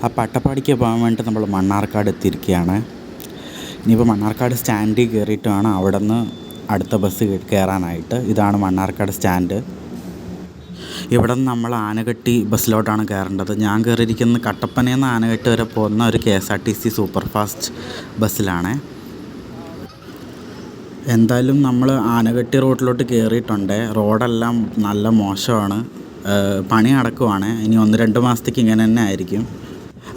അപ്പോൾ അട്ടപ്പാടിക്ക് പോകാൻ വേണ്ടി നമ്മൾ മണ്ണാർക്കാട് എത്തിയിരിക്കുകയാണ്. ഇനിയിപ്പോൾ മണ്ണാർക്കാട് സ്റ്റാൻഡിൽ കയറിയിട്ട് വേണം അവിടെ നിന്ന് അടുത്ത ബസ് കയറാനായിട്ട്. ഇതാണ് മണ്ണാർക്കാട് സ്റ്റാൻഡ്. ഇവിടെ നിന്ന് നമ്മൾ ആനകട്ടി ബസ്സിലോട്ടാണ് കയറേണ്ടത്. ഞാൻ കയറിയിരിക്കുന്നത് കട്ടപ്പനയിൽ നിന്ന് ആനകട്ടി വരെ പോകുന്ന ഒരു KSRTC സൂപ്പർ ഫാസ്റ്റ് ബസ്സിലാണ്. എന്തായാലും നമ്മൾ ആനകട്ടി റോഡിലോട്ട് കയറിയിട്ടുണ്ട്. റോഡെല്ലാം നല്ല മോശമാണ്, പണി നടക്കുവാണ്. ഇനി 1-2 മാസത്തേക്ക് ഇങ്ങനെ തന്നെ ആയിരിക്കും.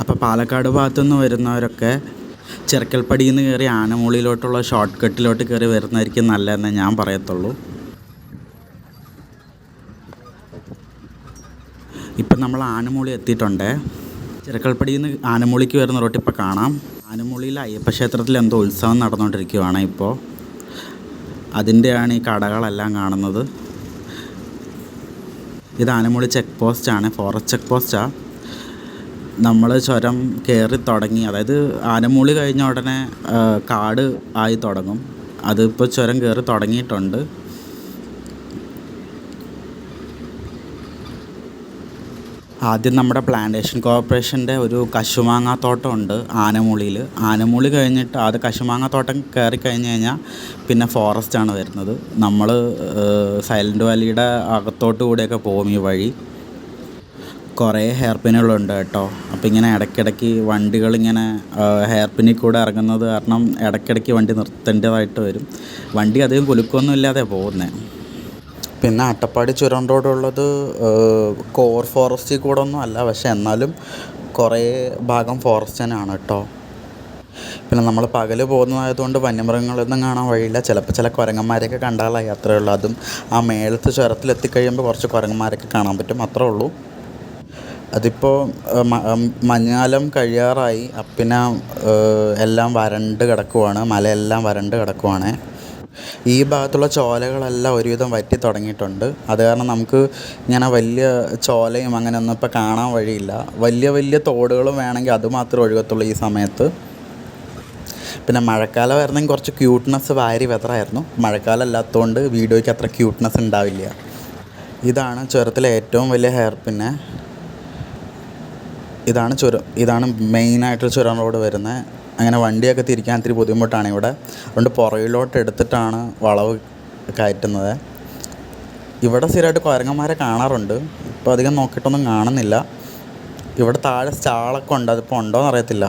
അപ്പോൾ പാലക്കാട് ഭാഗത്തുനിന്ന് വരുന്നവരൊക്കെ ചെറുക്കൽപ്പടിയിൽ നിന്ന് കയറി ആനമൂളിയിലോട്ടുള്ള ഷോർട്ട് കട്ടിലോട്ട് കയറി വരുന്നതായിരിക്കും നല്ലതെന്നേ ഞാൻ പറയത്തുള്ളൂ. ഇപ്പം നമ്മൾ ആനമൂളി എത്തിയിട്ടുണ്ട്. ചെറുക്കൽപ്പടിയിൽ നിന്ന് ആനമൂളിക്ക് വരുന്ന റോട്ട് ഇപ്പോൾ കാണാം. ആനമൂളിയിൽ അയ്യപ്പ ക്ഷേത്രത്തിൽ എന്തോ ഉത്സവം നടന്നുകൊണ്ടിരിക്കുകയാണ് ഇപ്പോൾ. അതിൻ്റെയാണ് ഈ കടകളെല്ലാം കാണുന്നത്. ഇത് ആനമൂളി ചെക്ക് പോസ്റ്റാണ്, ഫോറസ്റ്റ് ചെക്ക് പോസ്റ്റാണ്. നമ്മൾ ചുരം കയറി തുടങ്ങി, അതായത് ആനമൂളി കഴിഞ്ഞ ഉടനെ കാട് ആയി തുടങ്ങും. അതിപ്പോൾ ചുരം കയറി തുടങ്ങിയിട്ടുണ്ട്. ആദ്യം നമ്മുടെ പ്ലാന്റേഷൻ കോർപ്പറേഷൻ്റെ ഒരു കശുമാങ്ങാത്തോട്ടമുണ്ട് ആനമൂളിയിൽ. ആനമൂളി കഴിഞ്ഞിട്ട് അത് കശുമാങ്ങാത്തോട്ടം കയറി കഴിഞ്ഞ് കഴിഞ്ഞാൽ പിന്നെ ഫോറസ്റ്റാണ് വരുന്നത്. നമ്മൾ സൈലൻറ്റ് വാലിയുടെ അകത്തോട്ട് കൂടെയൊക്കെ പോകും ഈ വഴി. കുറേ ഹെയർ പിന്നുകളുണ്ട് കേട്ടോ. അപ്പോൾ ഇങ്ങനെ ഇടയ്ക്കിടയ്ക്ക് വണ്ടികളിങ്ങനെ ഹെയർ പിന്നിൽ കൂടെ ഇറങ്ങുന്നത് കാരണം ഇടയ്ക്കിടയ്ക്ക് വണ്ടി നിർത്തേണ്ടതായിട്ട് വരും. വണ്ടി അധികം കുലുക്കമൊന്നും ഇല്ലാതെ പോകുന്നത്. പിന്നെ അട്ടപ്പാടി ചുരം റോഡുള്ളത് കോർ ഫോറസ്റ്റിൽ കൂടെ ഒന്നും അല്ല, പക്ഷെ എന്നാലും കുറേ ഭാഗം ഫോറസ്റ്റ് തന്നെയാണ് കേട്ടോ. പിന്നെ നമ്മൾ പകൽ പോകുന്നതായതുകൊണ്ട് വന്യമൃഗങ്ങളൊന്നും കാണാൻ വഴിയില്ല. ചിലപ്പോൾ ചില കുരങ്ങന്മാരെയൊക്കെ കണ്ടാലായി, അത്രയേ ഉള്ളൂ. അതും ആ മേളത്ത് ചുരത്തിലെത്തിക്കഴിയുമ്പോൾ കുറച്ച് കുരങ്ങന്മാരൊക്കെ കാണാൻ പറ്റും, അത്രേ ഉള്ളൂ. അതിപ്പോൾ മഞ്ഞുകാലം കഴിയാറായി. പിന്നെ എല്ലാം വരണ്ട് കിടക്കുവാണ്, മലയെല്ലാം വരണ്ട് കിടക്കുവാണ്. ഈ ഭാഗത്തുള്ള ചോലകളെല്ലാം ഒരുവിധം വറ്റി തുടങ്ങിയിട്ടുണ്ട്. അത് കാരണം നമുക്ക് ഇങ്ങനെ വലിയ ചോലയും അങ്ങനെയൊന്നും ഇപ്പോൾ കാണാൻ വഴിയില്ല. വലിയ വലിയ തോടുകളും വേണമെങ്കിൽ അതുമാത്രമേ ഒഴുകത്തുള്ളൂ ഈ സമയത്ത്. പിന്നെ മഴക്കാലമായിരുന്നെങ്കിൽ കുറച്ച് ക്യൂട്ട്നെസ് വാരി വെതറായിരുന്നു. മഴക്കാലം അല്ലാത്തതുകൊണ്ട് വീഡിയോയ്ക്ക് അത്ര ക്യൂട്ട്നെസ് ഉണ്ടാവില്ല. ഇതാണ് ചുരത്തിലെ ഏറ്റവും വലിയ ഹെയർ പിന്ന്. ഇതാണ് മെയിനായിട്ടുള്ള ചുരം റോഡ് വരുന്നത്. അങ്ങനെ വണ്ടിയൊക്കെ തിരിക്കാൻ ഇത്തിരി ബുദ്ധിമുട്ടാണ് ഇവിടെ. അതുകൊണ്ട് പുറകിലോട്ട് എടുത്തിട്ടാണ് വളവ് കയറ്റുന്നത്. ഇവിടെ സ്ഥിരമായിട്ട് കുരങ്ങന്മാരെ കാണാറുണ്ട്. ഇപ്പോൾ അധികം നോക്കിയിട്ടൊന്നും കാണുന്നില്ല. ഇവിടെ താഴെ സ്റ്റാളൊക്കെ ഉണ്ട്, അതിപ്പോൾ ഉണ്ടോയെന്ന് അറിയത്തില്ല.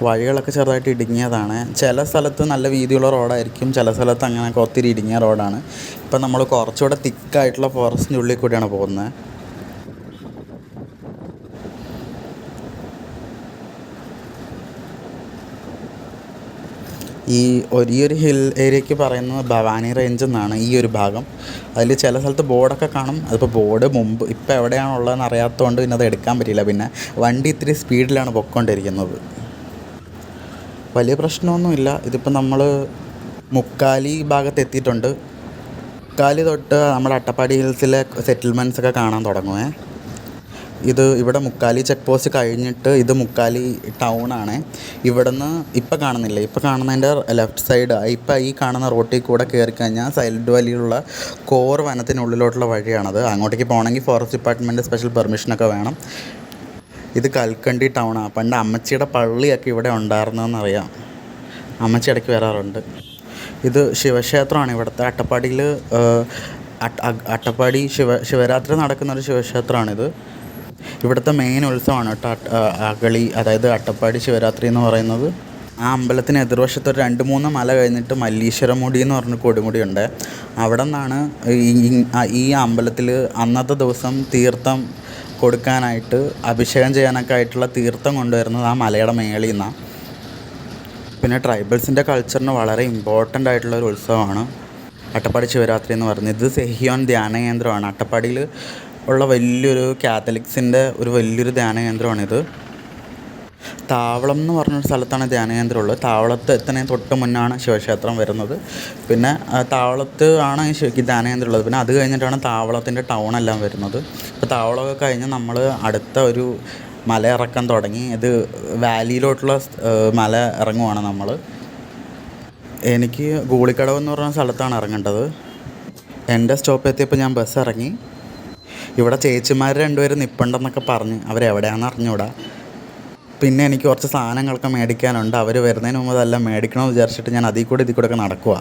വഴികളൊക്കെ ചെറുതായിട്ട് ഇടുങ്ങിയതാണ്. ചില സ്ഥലത്ത് നല്ല വീതിയുള്ള റോഡായിരിക്കും, ചില സ്ഥലത്ത് അങ്ങനെ ഒത്തിരി ഇടുങ്ങിയ റോഡാണ്. ഇപ്പം നമ്മൾ കുറച്ചുകൂടെ തിക്കായിട്ടുള്ള ഫോറസ്റ്റിൻ്റെ ഉള്ളിൽ കൂടിയാണ് പോകുന്നത്. ഈ ഒരു ഹിൽ ഏരിയയ്ക്ക് പറയുന്നത് ഭവാനി റേഞ്ച് എന്നാണ് ഈ ഒരു ഭാഗം. അതിൽ ചില സ്ഥലത്ത് ബോർഡൊക്കെ കാണും. അതിപ്പോൾ ബോർഡ് മുമ്പ് ഇപ്പോൾ എവിടെയാണുള്ളതെന്ന് അറിയാത്തതുകൊണ്ട് പിന്നെ അത് എടുക്കാൻ പറ്റില്ല. പിന്നെ വണ്ടി ഇത്തിരി സ്പീഡിലാണ് പൊയ്ക്കൊണ്ടിരിക്കുന്നത്. വലിയ പ്രശ്നമൊന്നുമില്ല. ഇതിപ്പോൾ നമ്മൾ മുക്കാലി ഭാഗത്ത് എത്തിയിട്ടുണ്ട്. മുക്കാലി തൊട്ട് നമ്മുടെ അട്ടപ്പാടി ഹിൽസിലെ സെറ്റിൽമെൻറ്റ്സൊക്കെ കാണാൻ തുടങ്ങുമേ. ഇവിടെ മുക്കാലി ചെക്ക് പോസ്റ്റ് കഴിഞ്ഞിട്ട് ഇത് മുക്കാലി ടൗണാണ്. ഇവിടുന്ന് ഇപ്പോൾ കാണുന്നില്ല, ഇപ്പോൾ കാണുന്നതിൻ്റെ ലെഫ്റ്റ് സൈഡ് ഇപ്പോൾ ഈ കാണുന്ന റോട്ടിൽ കൂടെ കയറി കഴിഞ്ഞാൽ സൈലൻറ്റ് വാലിയിലുള്ള കോർ വനത്തിനുള്ളിലോട്ടുള്ള വഴിയാണത്. അങ്ങോട്ടേക്ക് പോകണമെങ്കിൽ ഫോറസ്റ്റ് ഡിപ്പാർട്ട്മെൻറ്റ് സ്പെഷ്യൽ പെർമിഷനൊക്കെ വേണം. ഇത് കൽക്കണ്ടി ടൗണാണ്. പണ്ട് അമ്മച്ചിയുടെ പള്ളിയൊക്കെ ഇവിടെ ഉണ്ടായിരുന്നതെന്നറിയാം. അമ്മച്ചി ഇടയ്ക്ക് വരാറുണ്ട്. ഇത് ശിവക്ഷേത്രമാണ് ഇവിടുത്തെ. അട്ടപ്പാടിയിൽ അട്ടപ്പാടി ശിവരാത്രി നടക്കുന്നൊരു ശിവക്ഷേത്രമാണിത്. ഇവിടുത്തെ മെയിൻ ഉത്സവമാണ് കേട്ടോ അകളി, അതായത് അട്ടപ്പാടി ശിവരാത്രി എന്ന് പറയുന്നത്. ആ അമ്പലത്തിന് എതിർവശത്ത് ഒരു 2-3 മല കഴിഞ്ഞിട്ട് മല്ലീശ്വരമുടി എന്ന് പറഞ്ഞ കൊടുമുടിയുണ്ട്. അവിടെ നിന്നാണ് ഈ അമ്പലത്തിൽ അന്നത്തെ ദിവസം തീർത്ഥം കൊടുക്കാനായിട്ട്, അഭിഷേകം ചെയ്യാനൊക്കെ ആയിട്ടുള്ള തീർത്ഥം കൊണ്ടുവരുന്നത് ആ മലയുടെ മേളിൽ നിന്നാണ്. പിന്നെ ട്രൈബൽസിൻ്റെ കൾച്ചറിന് വളരെ ഇമ്പോർട്ടൻ്റ് ആയിട്ടുള്ളൊരു ഉത്സവമാണ് അട്ടപ്പാടി ശിവരാത്രി എന്ന് പറയുന്നത്. ഇത് സെഹിയോൻ ധ്യാന കേന്ദ്രമാണ്. അട്ടപ്പാടിയിൽ ഉള്ള വലിയൊരു കാത്തലിക്സിൻ്റെ ഒരു വലിയൊരു ധ്യാന കേന്ദ്രമാണിത്. താവളം എന്ന് പറഞ്ഞൊരു സ്ഥലത്താണ് ധ്യാനകേന്ദ്രം ഉള്ളത്. താവളത്ത് എത്തുന്നതിന് തൊട്ട് മുന്നാണ് ശിവക്ഷേത്രം വരുന്നത്. പിന്നെ താവളത്ത് ആണ് ഈ ധ്യാനകേന്ദ്രം ഉള്ളത്. പിന്നെ അത് കഴിഞ്ഞിട്ടാണ് താവളത്തിൻ്റെ ടൗണെല്ലാം വരുന്നത്. ഇപ്പോൾ താവളമൊക്കെ കഴിഞ്ഞ് നമ്മൾ അടുത്ത ഒരു മല ഇറക്കാൻ തുടങ്ങി. ഇത് വാലിയിലോട്ടുള്ള മല ഇറങ്ങുവാണ് നമ്മൾ. എനിക്ക് ഗൂളിക്കടവ് എന്ന് പറഞ്ഞ സ്ഥലത്താണ് ഇറങ്ങേണ്ടത്. എൻ്റെ സ്റ്റോപ്പ് എത്തിയപ്പോൾ ഞാൻ ബസ് ഇറങ്ങി. ഇവിടെ ചേച്ചിമാർ രണ്ടുപേരും നിൽപ്പുണ്ടെന്നൊക്കെ പറഞ്ഞ്, അവരെവിടെയാണെന്ന് അറിഞ്ഞൂടാ. പിന്നെ എനിക്ക് കുറച്ച് സാധനങ്ങളൊക്കെ മേടിക്കാനുണ്ട്. അവർ വരുന്നതിന് മുമ്പ് അതെല്ലാം മേടിക്കണമെന്ന് വിചാരിച്ചിട്ട് ഞാൻ ഇതിൽ കൂടെ ഒക്കെ നടക്കുക.